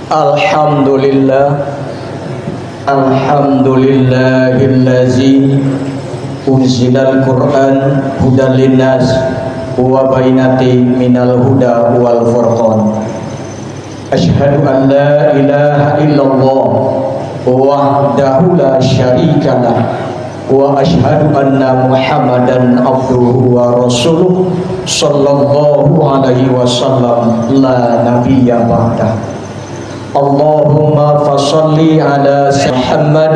Alhamdulillah, alhamdulillahillazi unzilal Qur'an hudan linnas wa bainatin minal huda wal furqan. Asyhadu an la ilaha illallah wahdahu la syarikalah wa asyhadu anna Muhammadan abduhu wa rasuluh sallallahu alaihi wasallam la nabiyya ba'dah. Allahumma fasalli ala Muhammad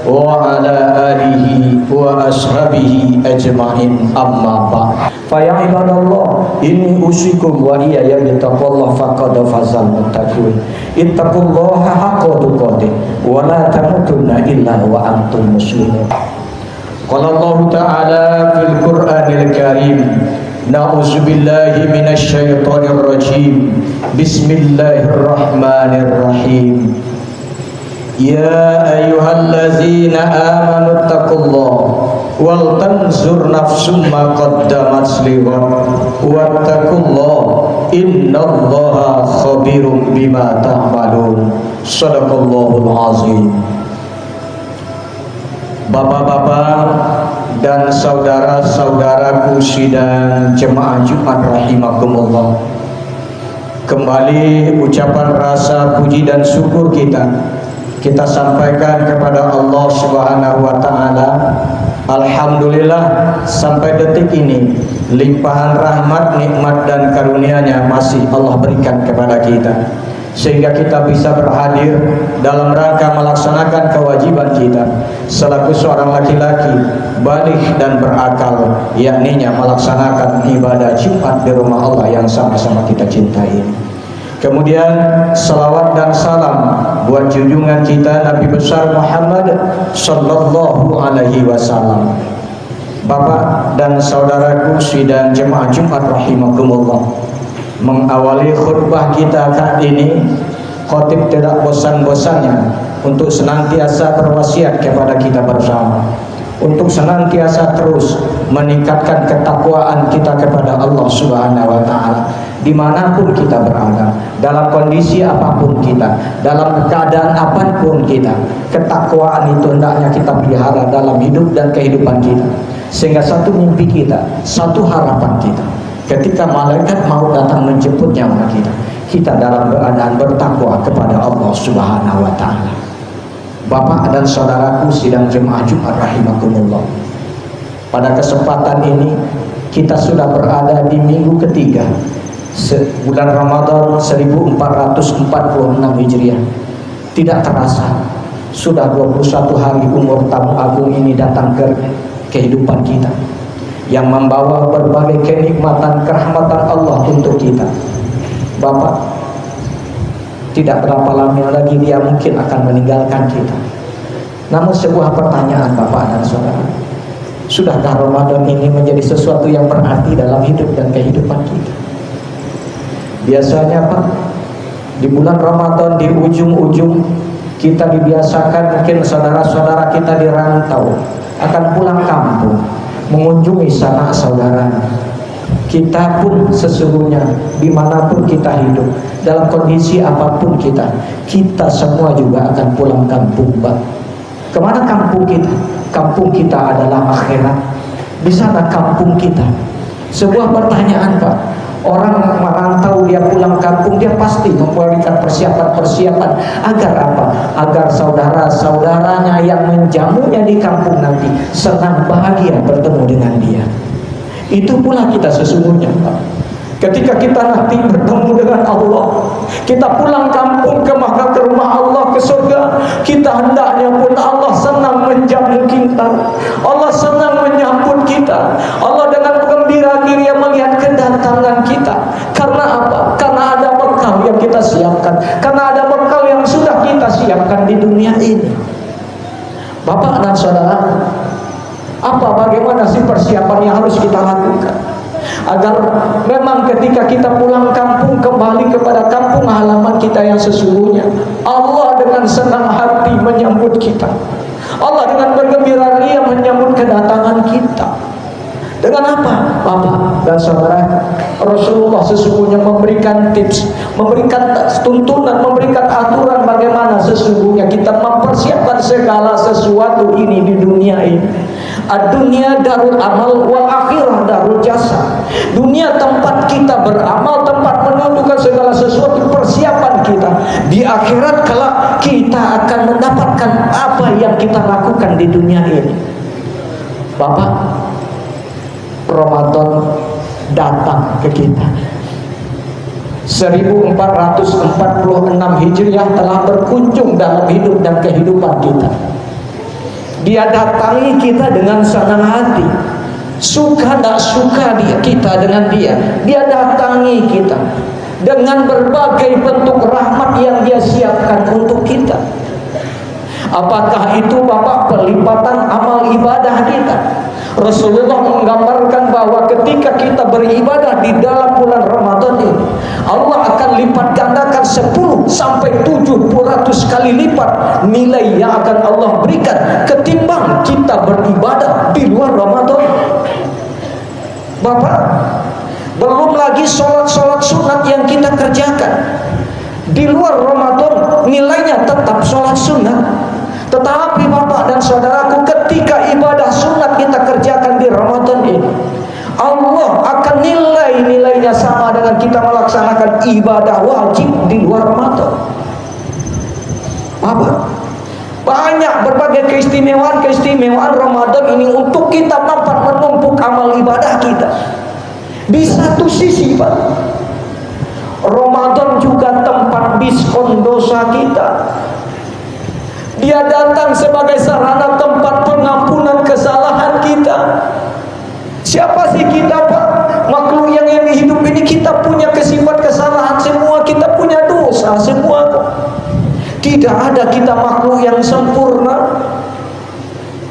wa ala alihi wa ashabihi ajma'in, amma ba'd. Fa ya ibadallah, inni usikum wa iyaya bittaqwallah faqad fazal muttaqun. Ittaqullaha haqqa tuqatih wa la tamutunna illa wa antum muslimun. Qala Allah ta'ala fil Qur'anil Karim, na'udzubillahi minasyaitonir rajim. Bismillahirrahmanirrahim. Ya ayyuhallazina amanu taqullaha wal tanzur nafsum ma qaddamat lighad wattaqullaha innallaha khabirum bima ta'malun. Shadaqallahul azim. Bapak-bapak dan saudara-saudaraku sidang jemaah Jumat rahimakumullah, kembali ucapan rasa puji dan syukur kita sampaikan kepada Allah Subhanahu wa taala. Alhamdulillah, sampai detik ini limpahan rahmat, nikmat dan karunia-Nya masih Allah berikan kepada kita, sehingga kita bisa berhadir dalam rangka melaksanakan kewajiban kita selaku seorang laki-laki baligh dan berakal, yakninya melaksanakan ibadah Jumat di rumah Allah yang sama-sama kita cintai. Kemudian salawat dan salam buat junjungan kita Nabi besar Muhammad sallallahu alaihi wasallam. Bapak dan saudaraku sidang jemaah Jumat rahimakumullah, mengawali khutbah kita saat ini, khatib tidak bosan-bosannya untuk senantiasa berwasiat kepada kita bersama untuk senantiasa terus meningkatkan ketakwaan kita kepada Allah Subhanahu wa taala dimanapun kita berada, dalam kondisi apapun kita, dalam keadaan apapun kita. Ketakwaan itu hendaknya kita pelihara dalam hidup dan kehidupan kita, sehingga satu mimpi kita, satu harapan kita, ketika malaikat maut datang menjemput nyawa kita dalam keadaan bertakwa kepada Allah Subhanahu wa taala. Bapak dan saudaraku sidang jemaah Jumat rahimakumullah, pada kesempatan ini kita sudah berada di minggu ketiga bulan Ramadan 1446 Hijriah. Tidak terasa sudah 21 hari umur tamu agung ini datang ke kehidupan kita, yang membawa berbagai kenikmatan, kerahmatan Allah untuk kita. Bapak, tidak berapa lama lagi dia mungkin akan meninggalkan kita. Namun sebuah pertanyaan Bapak dan Saudara, sudahkah Ramadan ini menjadi sesuatu yang berarti dalam hidup dan kehidupan kita? Biasanya Pak, di bulan Ramadan di ujung-ujung kita dibiasakan, mungkin saudara-saudara kita di rantau akan pulang kampung mengunjungi sanak saudara. Kita pun sesungguhnya dimanapun kita hidup, dalam kondisi apapun kita semua juga akan pulang kampung Pak. Kemana kampung kita? Kampung kita adalah akhirat. Di sana kampung kita. Sebuah pertanyaan Pak, orang merantau dia pulang kampung, dia pasti membuatkan persiapan-persiapan agar apa? Agar saudara-saudaranya yang menjamunya di kampung nanti senang bahagia bertemu dengan dia. Itu pula kita sesungguhnya Pak. Ketika kita nanti bertemu dengan Allah, kita pulang kampung ke rumah Allah, ke surga, kita hendaknya pun Allah senang menjamu kita, Allah senang menyambut kita, Allah dengan gembira ria melihat kedatangan kita. Karena apa? Karena ada bekal yang kita siapkan, karena ada bekal yang sudah kita siapkan di dunia ini. Bapak dan saudara, bagaimana sih persiapan yang harus kita lakukan agar memang ketika kita pulang kampung, kembali kepada kampung halaman kita yang sesungguhnya, Allah dengan senang hati menyambut kita, Allah dengan bergembira ria menyambut kedatangan kita. Dengan apa? Bapak dan saudara, Rasulullah sesungguhnya memberikan tips, memberikan tuntunan, memberikan aturan bagaimana sesungguhnya kita mempersiapkan segala sesuatu ini di dunia ini. Ad-dunya darul amal wal akhirah darul jasa. Dunia tempat kita beramal, tempat menunjukkan segala sesuatu persiapan kita. Di akhirat kelak kita akan mendapatkan apa yang kita lakukan di dunia ini. Bapak, Ramadan datang ke kita. 1446 Hijriah telah berkunjung dalam hidup dan kehidupan kita. Dia datangi kita dengan senang hati. Suka tak suka kita dengan dia. Dia datangi kita dengan berbagai bentuk rahmat yang dia siapkan untuk kita. Apakah itu Bapak pelipatan amal ibadah kita? Rasulullah menggambarkan bahwa ketika kita beribadah di dalam bulan Ramadan ini, Allah akan lipat gandakan 10 sampai 700 kali lipat nilai yang akan Allah berikan ketimbang kita beribadah di luar Ramadan. Bapak, belum lagi sholat-sholat sunat yang kita kerjakan di luar Ramadan, nilainya tetap sholat sunat. Tetapi Bapak dan saudaraku, ketika ibadah sunat kita kerjakan di Ramadan ini, Allah akan nilai-nilainya sama dengan kita melaksanakan ibadah wajib di luar Ramadan. Bapak, banyak berbagai keistimewaan Ramadan ini untuk kita dapat menumpuk amal ibadah kita. Di satu sisi Pak, Ramadan juga tempat diskon dosa kita. Dia datang sebagai sarana tempat pengampunan kesalahan kita. Siapa sih kita Pak? Makhluk yang hidup ini kita punya sifat kesalahan semua, kita punya dosa semua. Tidak ada kita makhluk yang sempurna.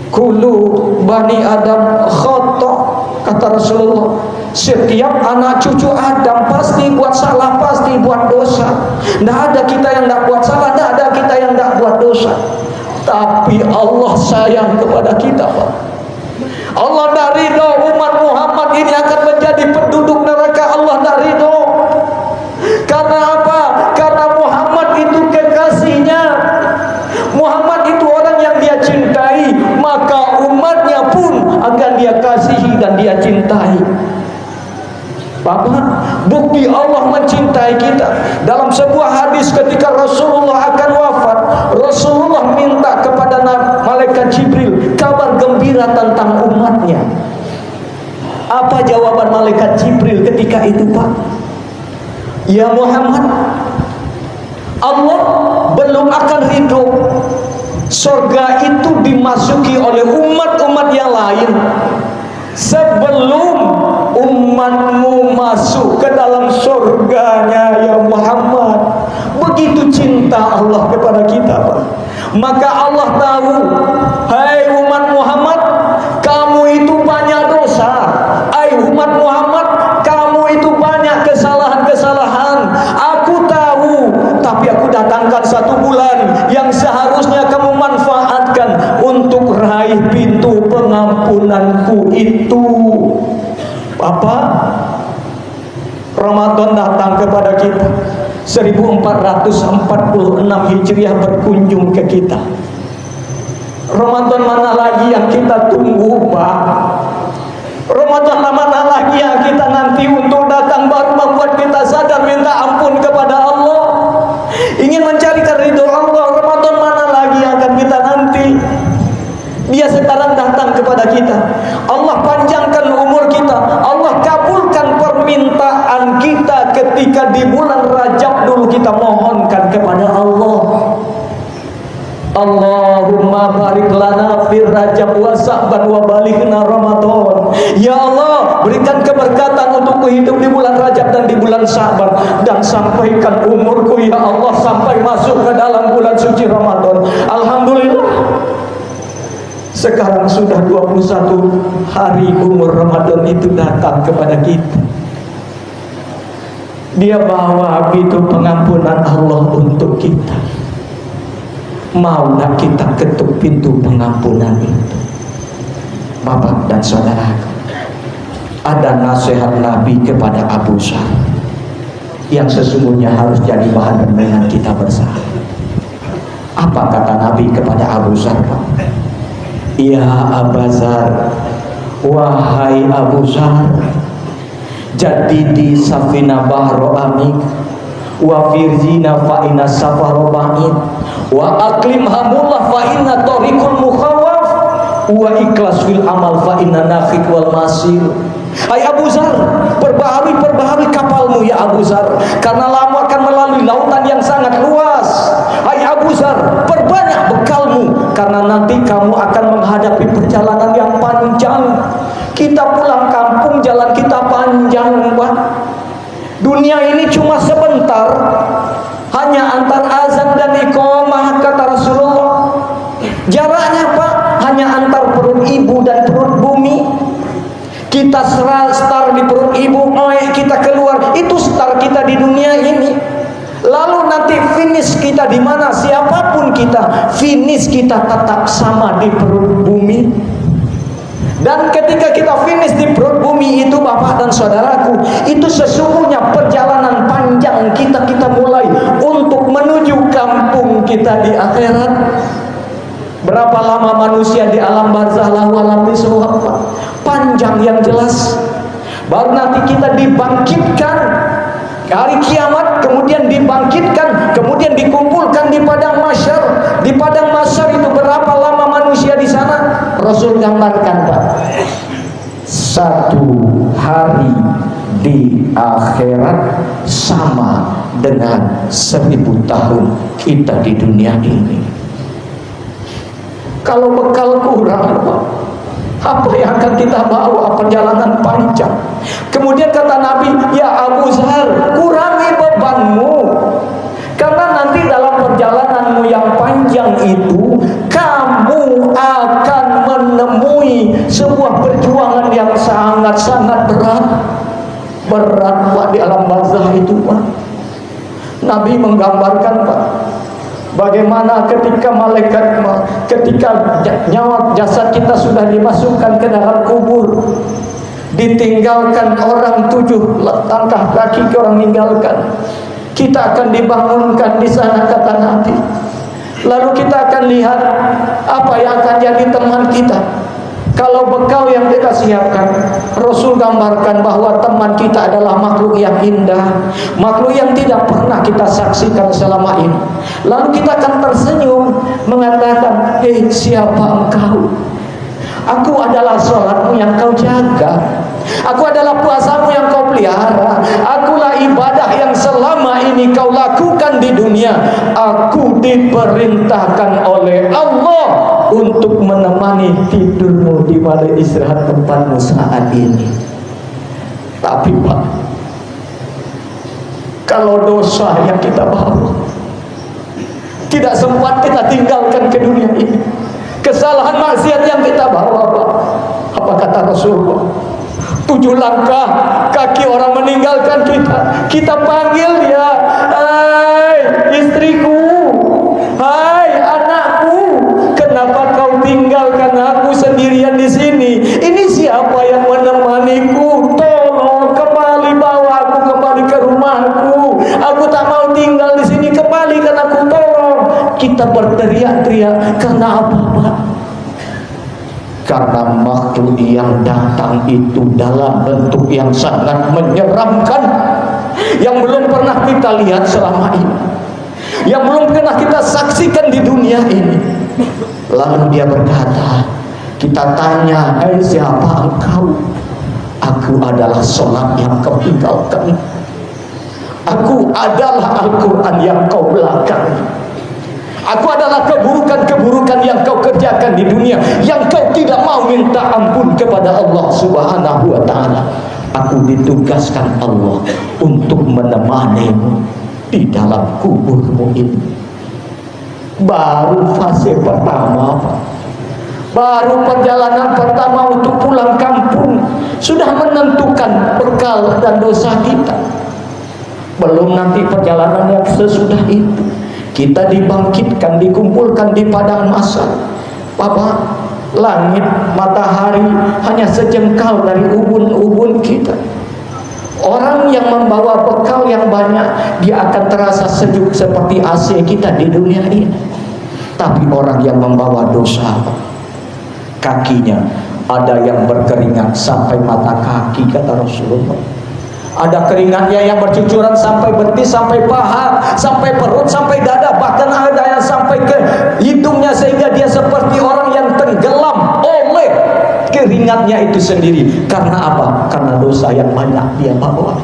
Kullu bani Adam khata, kata Rasulullah. Setiap anak cucu Adam pasti buat salah, pasti buat dosa. Tidak ada kita yang tidak buat salah, tidak ada kita yang tidak buat dosa. Tapi Allah sayang kepada kita Pak. Allah tidak ridho umat Muhammad ini akan menjadi penduduk neraka. Allah tidak ridho. Karena apa? Karena Muhammad itu kekasihnya. Muhammad itu orang yang dia cintai, maka umatnya pun akan dia kasihi dan dia cintai. Bapak, bukti Allah mencintai kita. Dalam sebuah hadis ketika Rasulullah akan wafat, Rasulullah minta kepada malaikat Jibril kabar gembira tentang umatnya. Apa jawaban malaikat Jibril ketika itu Pak? Ya Muhammad, Allah belum akan ridho surga itu dimasuki oleh umat-umat yang lain sebelum umatmu masuk ke dalam surganya ya Muhammad. Begitu cinta Allah kepada kita Pak. Maka Allah tahu, hai umat Muhammad, kamu itu banyak dosa. Hai umat Muhammad, kamu itu banyak kesalahan-kesalahan. Aku tahu, tapi aku datangkan 1 bulan yang seharusnya kamu manfaatkan untuk raih pintu pengampunanku itu. Bapak, Ramadan datang kepada kita. 1446 Hijriah berkunjung ke kita. Ramadan mana lagi yang kita tunggu Pak? Ramadan mana lagi yang kita nanti untuk datang baru membuat kita sadar minta ampun kepada Allah, ingin mencarikan ridho Allah? Ramadan mana lagi yang akan kita nanti? Dia sekarang datang kepada kita. Allah panjangkan umur kita. Allah kabulkan permintaan kita ketika di bulan Rajab dulu kita mohonkan kepada Allah. Allahumma barik lana fir Rajab wa Sa'ban wa balighna Ramadan. Ya Allah, berikan keberkatan untukku hidup di bulan Rajab dan di bulan Sa'ban, dan sampaikan umurku ya Allah sampai masuk ke dalam bulan suci Ramadan. Alhamdulillah, sekarang sudah 21 hari umur Ramadan itu datang kepada kita. Dia bawa pintu pengampunan Allah untuk kita. Mau tak kita ketuk pintu pengampunan itu? Bapak dan saudaraku, ada nasihat Nabi kepada Abu Zar yang sesungguhnya harus jadi bahan renungan kita bersama. Apa kata Nabi kepada Abu Zar? Ya Abu Zar, wahai Abu Zar, jadi di safina bahro amik wa firzina fa inna safaro ba'id wa aklim hamullah fa inna tariqul mukhawaf wa ikhlas fil amal fa inna nafiq wal masil. Hai Abu Zar, perbaharui kapalmu ya Abu Zar, karena lama akan melalui lautan yang sangat luas. Hai Abu Zar, perbanyak bekalmu, karena nanti kamu akan menghadapi perjalanan yang panjang. Kita pulang kampung, jalan kita panjang, Pak. Dunia ini cuma sebentar, hanya antar azan dan iqamah, kata Rasulullah. Jaraknya Pak, hanya antar perut ibu dan perut bumi. Kita star di perut ibu, kita keluar, itu star kita di dunia ini. Lalu nanti finish kita di mana? Siapapun kita, finish kita tetap sama di perut bumi. Dan ketika kita finish di perut bumi itu, Bapak dan saudaraku, itu sesungguhnya perjalanan panjang kita mulai untuk menuju kampung kita di akhirat. Berapa lama manusia di alam barzah lahu alam bisawab? Panjang yang jelas. Baru nanti kita dibangkitkan hari kiamat, kemudian dibangkitkan, kemudian dikumpulkan di padang mahsyar. Di padang mahsyar itu berapa lama manusia di sana? Rasul gambarkan, Pak. 1 hari di akhirat sama dengan 1000 tahun kita di dunia ini. Kalau bekal kurang, apa yang akan kita bawa? Perjalanan panjang. Kemudian kata Nabi, ya Abu Zar, kurangi bebanmu, karena nanti dalam perjalananmu yang panjang itu, kamu akan menemui sebuah perjuangan yang sangat-sangat berat Pak, di alam barzah itu, Pak. Nabi menggambarkan, Pak, bagaimana ketika nyawa jasad kita sudah dimasukkan ke dalam kubur, ditinggalkan orang 7 langkah kaki orang meninggalkan, kita akan dibangunkan di sana, kata Nabi. Lalu kita akan lihat apa yang akan jadi teman kita. Kalau bekal yang kita siapkan, Rasul gambarkan bahwa teman kita adalah makhluk yang indah, makhluk yang tidak pernah kita saksikan selama ini. Lalu kita akan tersenyum mengatakan, hei, siapa engkau? Aku adalah sholatmu yang kau jaga, aku adalah puasamu yang kau pelihara, akulah ibadah yang selama ini kau lakukan di dunia. Aku diperintahkan oleh Allah untuk menemani tidurmu di balai istirahat tempatmu saat ini. Tapi Pak, kalau dosa yang kita bawa tidak sempat kita tinggalkan ke dunia ini, kesalahan maksiat yang kita bawa, Pak, apa kata Rasulullah? 7 langkah kaki orang meninggalkan kita, kita panggil dia, hai istriku, hai anakku, kenapa kau tinggalkan aku sendirian di sini? Ini siapa yang menemaniku? Tolong kembali, bawa aku kembali ke rumahku. Aku tak mau tinggal di sini, kembalikan aku, tolong. Kita berteriak-teriak karena apa, Pak? Karena makhluk yang datang itu dalam bentuk yang sangat menyeramkan, yang belum pernah kita lihat selama ini, yang belum pernah kita saksikan di dunia ini. Lalu dia berkata, kita tanya, hai siapa engkau? Aku adalah sholat yang kau tinggalkan, aku adalah Al-Quran yang kau belakangi, aku adalah keburukan-keburukan yang kau kerjakan di dunia, yang kau tidak mau minta ampun kepada Allah Subhanahu wa ta'ala. Aku ditugaskan Allah untuk menemanimu di dalam kuburmu ini. Baru fase pertama, baru perjalanan pertama untuk pulang kampung, sudah menentukan bekal dan dosa kita. Belum nanti perjalanan yang sesudah itu, kita dibangkitkan, dikumpulkan di padang mahsyar. Bapak, Langit, matahari hanya sejengkal dari ubun-ubun kita. Orang yang membawa bekal yang banyak, dia akan terasa sejuk seperti AC kita di dunia ini. Tapi orang yang membawa dosa, kakinya ada yang berkeringat sampai mata kaki, kata Rasulullah. Ada keringatnya yang bercucuran sampai betis, sampai paha, sampai perut, sampai dada, bahkan ada yang sampai ke hidungnya, sehingga dia seperti orang yang tenggelam oleh keringatnya itu sendiri. Karena apa? Karena dosa yang banyak dia bawa.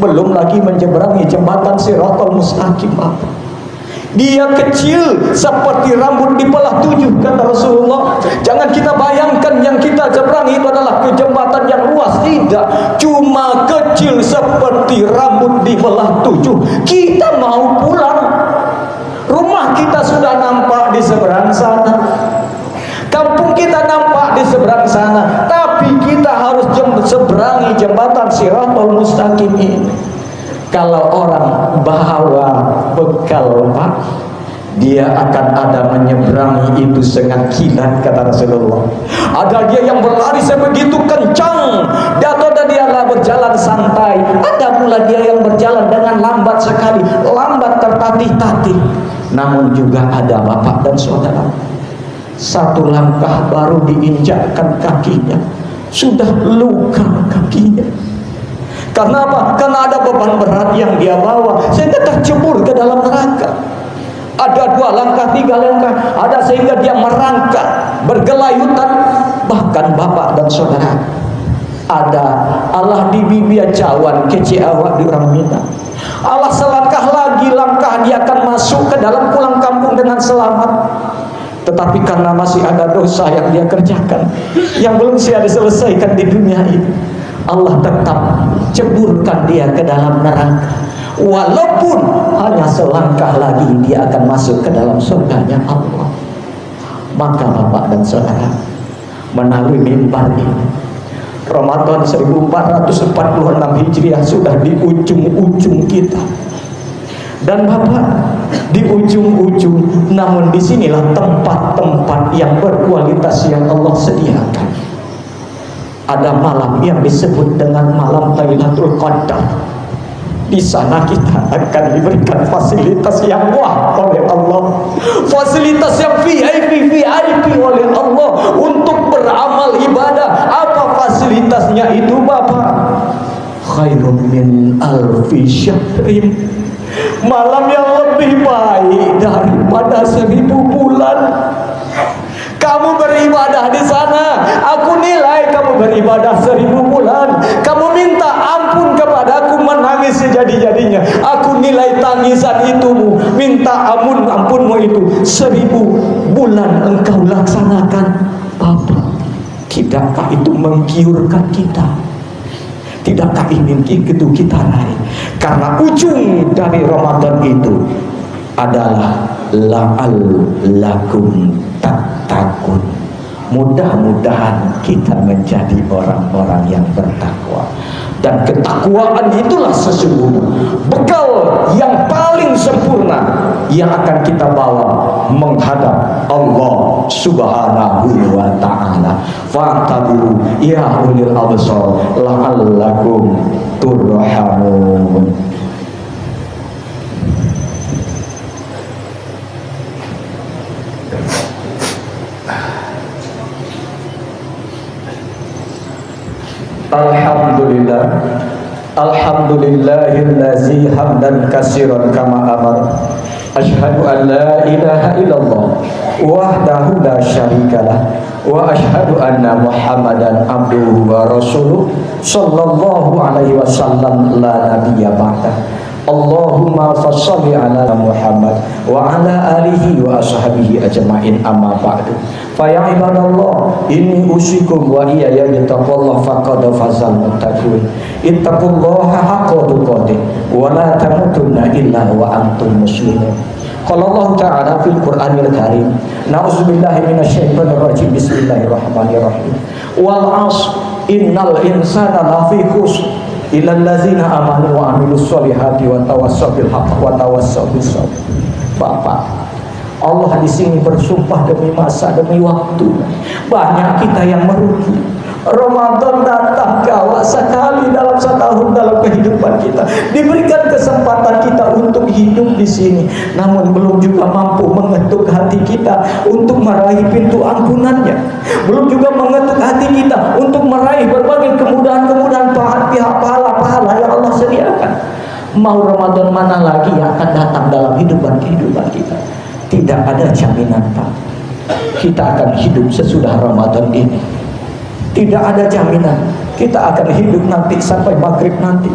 Belum lagi menyeberangi jembatan Shiratal Mustaqim. Dia kecil seperti rambut dibelah 7, kata Rasulullah. Jangan kita bayangkan yang kita seberangi itu adalah ke jembatan yang luas. Tidak, cuma kecil seperti rambut dibelah 7. Kita mau pulang, rumah kita sudah nampak di seberang sana, kampung kita nampak di seberang sana, tapi kita harus seberangi jembatan Shiratal Mustaqim ini. Kalau orang bawa bekal, Pak, dia akan ada menyeberangi itu dengan kilat, kata Rasulullah. Ada dia yang berlari sebegitu kencang, atau dia berjalan santai. Ada pula dia yang berjalan dengan lambat sekali, lambat tertatih-tatih. Namun juga ada bapak dan saudara, satu langkah baru diinjakkan kakinya, sudah luka kakinya. Karena apa? Karena ada beban berat yang dia bawa, sehingga tercebur ke dalam neraka. Ada 2 langkah, 3 langkah, ada sehingga dia merangkak, bergelayutan. Bahkan bapak dan saudara, ada Allah di bibia cawan kece awak di orang Minang. Allah selangkah lagi, langkah dia akan masuk ke dalam pulang kampung dengan selamat. Tetapi karena masih ada dosa yang dia kerjakan, yang belum diselesaikan di dunia ini, Allah tetap ceburkan dia ke dalam neraka. Walaupun hanya selangkah lagi dia akan masuk ke dalam surganya Allah. Maka bapak dan saudara, melalui mimbar ini, Ramadan 1446 Hijriah sudah di ujung-ujung kita. Dan bapak, di ujung-ujung, namun disinilah tempat-tempat yang berkualitas yang Allah sediakan. Ada malam yang disebut dengan malam Lailatul Qadar. Di sana kita akan diberikan fasilitas yang wah oleh Allah, fasilitas yang VIP oleh Allah untuk beramal ibadah. Apa fasilitasnya itu, Bapak? Khairun min alfi syahrin, malam yang lebih baik daripada 1000 bulan. Kamu beribadah di sana, aku nilai kamu beribadah 1000 bulan. Kamu minta ampun kepadaku, menangis sejadi-jadinya, aku nilai tangisan itumu, minta ampunmu itu 1000 bulan engkau laksanakan. Bapak, tidakkah itu menggiurkan kita? Tidakkah ingin itu kita raih? Karena ujung dari Ramadan itu adalah la'allakum tattaqun. Mudah-mudahan kita menjadi orang-orang yang bertakwa. Dan ketakwaan itulah sesungguhnya bekal yang paling sempurna yang akan kita bawa menghadap Allah Subhanahu wa ta'ala. Fa'tabiru ya ulil absar la'allakum turhamun. Alhamdulillah, alhamdulillahillazi hamdan katsiran kama amar. Asyhadu an la ilaha illallah wahdahu la syarikalah wa asyhadu anna Muhammadan abduhu wa rasuluh sallallahu alaihi wasallam la nabiyya ba'dah. Allahumma fassalli ala Muhammad wa ala alihi wa ashabihi ajma'in, amma ba'du. Fa ya ibadallah, inni usikum wa iyaya bittaqwallah faqad fazal muttaqin. Ittaqullaha haqqa tuqatih wa la tamutunna illa wa antum muslimun. Qala Allah Ta'ala fil Qur'anil Karim, na'udzubillahi minasyaitonir rajim, bismillahirrahmanirrahim. Wal 'ashr innal insana lafi khusr illal ladzina amanu wa amilus solihati wa tawassaw bil haqq wa tawassaw bis sabr. Bapak, Allah di sini bersumpah demi masa, demi waktu. Banyak kita yang merugi. Ramadan datang gawat sekali dalam setahun dalam kehidupan kita. Diberikan kesempatan kita untuk hidup di sini, namun belum juga mampu mengetuk hati kita untuk meraih pintu ampunannya. Belum juga mengetuk hati kita untuk meraih berbagai kemudahan-kemudahan pahala-pahala yang Allah sediakan. Mau Ramadan mana lagi yang akan datang dalam kehidupan kita? Tidak ada jaminan, Pak, kita akan hidup sesudah Ramadan ini. Tidak ada jaminan kita akan hidup nanti sampai maghrib nanti.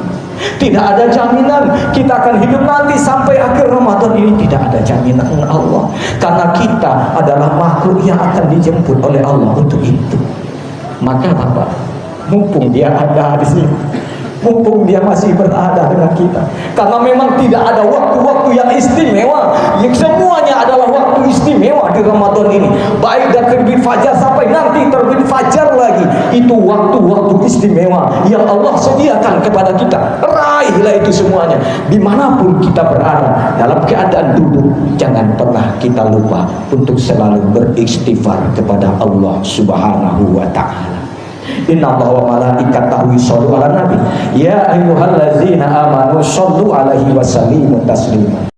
Tidak ada jaminan kita akan hidup nanti sampai akhir Ramadan ini. Tidak ada jaminan Allah, karena kita adalah makhluk yang akan dijemput oleh Allah untuk itu. Maka Bapak, mumpung dia ada di sini, mumpung dia masih berada dengan kita, karena memang tidak ada waktu-waktu yang istimewa, yang semuanya adalah waktu istimewa di Ramadan ini. Baik dari terbit fajar sampai nanti terbit fajar lagi, itu waktu-waktu istimewa yang Allah sediakan kepada kita. Raihlah itu semuanya, dimanapun kita berada. Dalam keadaan duduk, jangan pernah kita lupa untuk selalu beristighfar kepada Allah Subhanahu wa Ta'ala. Inna Allah wa malaikatahu yushollu ala nabi ya ayyuhallazina amanu shollu alaihi wa sallimu taslima.